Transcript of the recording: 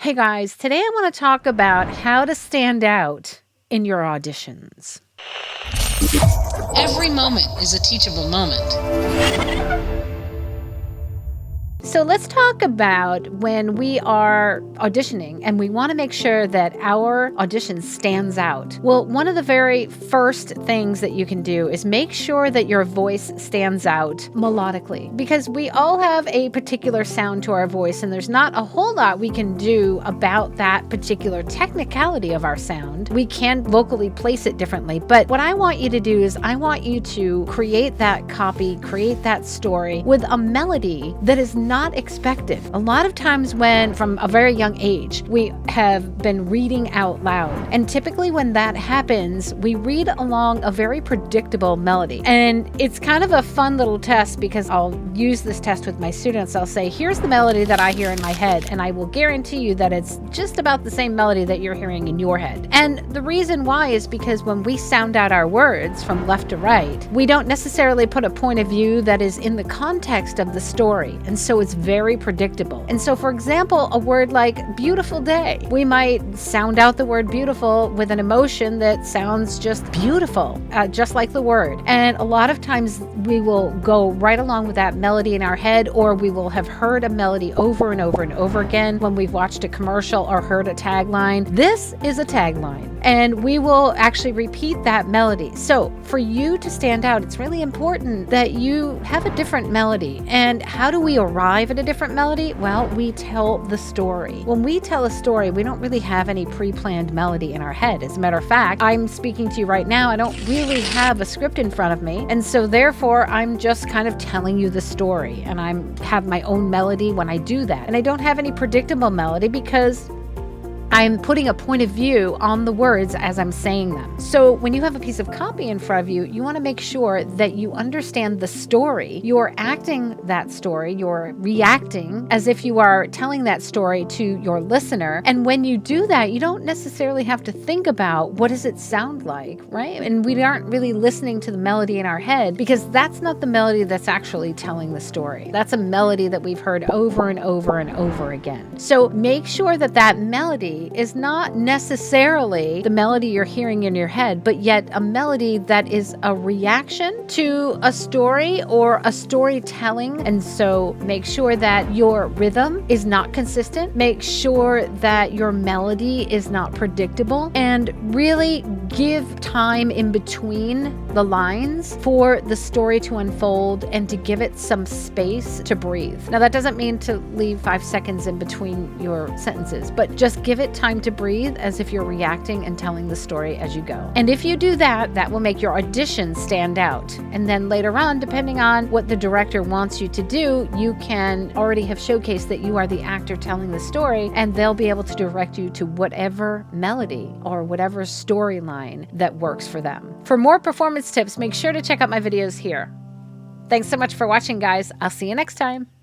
Hey guys, today I want to talk about how to stand out in your auditions. Every moment is a teachable moment. So let's talk about when we are auditioning and we want to make sure that our audition stands out. Well, one of the very first things that you can do is make sure that your voice stands out melodically, because we all have a particular sound to our voice and there's not a whole lot we can do about that particular technicality of our sound. We can vocally place it differently, but what I want you to do is I want you to create that copy, create that story with a melody that is not expected. A lot of times from a very young age, we have been reading out loud. And typically when that happens, we read along a very predictable melody. And it's kind of a fun little test because I'll use this test with my students. I'll say, here's the melody that I hear in my head. And I will guarantee you that it's just about the same melody that you're hearing in your head. And the reason why is because when we sound out our words from left to right, we don't necessarily put a point of view that is in the context of the story. And so it's very predictable. And so, for example, a word like beautiful day, we might sound out the word beautiful with an emotion that sounds just beautiful, just like the word. And a lot of times we will go right along with that melody in our head, or we will have heard a melody over and over and over again when we've watched a commercial or heard a tagline. This is a tagline. And we will actually repeat that melody. So for you to stand out, it's really important that you have a different melody. And how do we arrive at a different melody? Well, we tell the story. When we tell a story, we don't really have any pre-planned melody in our head. As a matter of fact, I'm speaking to you right now. I don't really have a script in front of me. And so therefore, I'm just kind of telling you the story. And I have my own melody when I do that. And I don't have any predictable melody because I'm putting a point of view on the words as I'm saying them. So when you have a piece of copy in front of you, you want to make sure that you understand the story. You're acting that story. You're reacting as if you are telling that story to your listener. And when you do that, you don't necessarily have to think about what does it sound like, right? And we aren't really listening to the melody in our head because that's not the melody that's actually telling the story. That's a melody that we've heard over and over and over again. So make sure that that melody is not necessarily the melody you're hearing in your head, but yet a melody that is a reaction to a story or a storytelling. And so make sure that your rhythm is not consistent. Make sure that your melody is not predictable, and really give time in between the lines for the story to unfold and to give it some space to breathe. Now, that doesn't mean to leave 5 seconds in between your sentences, but just give it time to breathe as if you're reacting and telling the story as you go. And if you do that, that will make your audition stand out. And then later on, depending on what the director wants you to do, you can already have showcased that you are the actor telling the story, and they'll be able to direct you to whatever melody or whatever storyline that works for them. For more performance tips, make sure to check out my videos here. Thanks so much for watching, guys. I'll see you next time.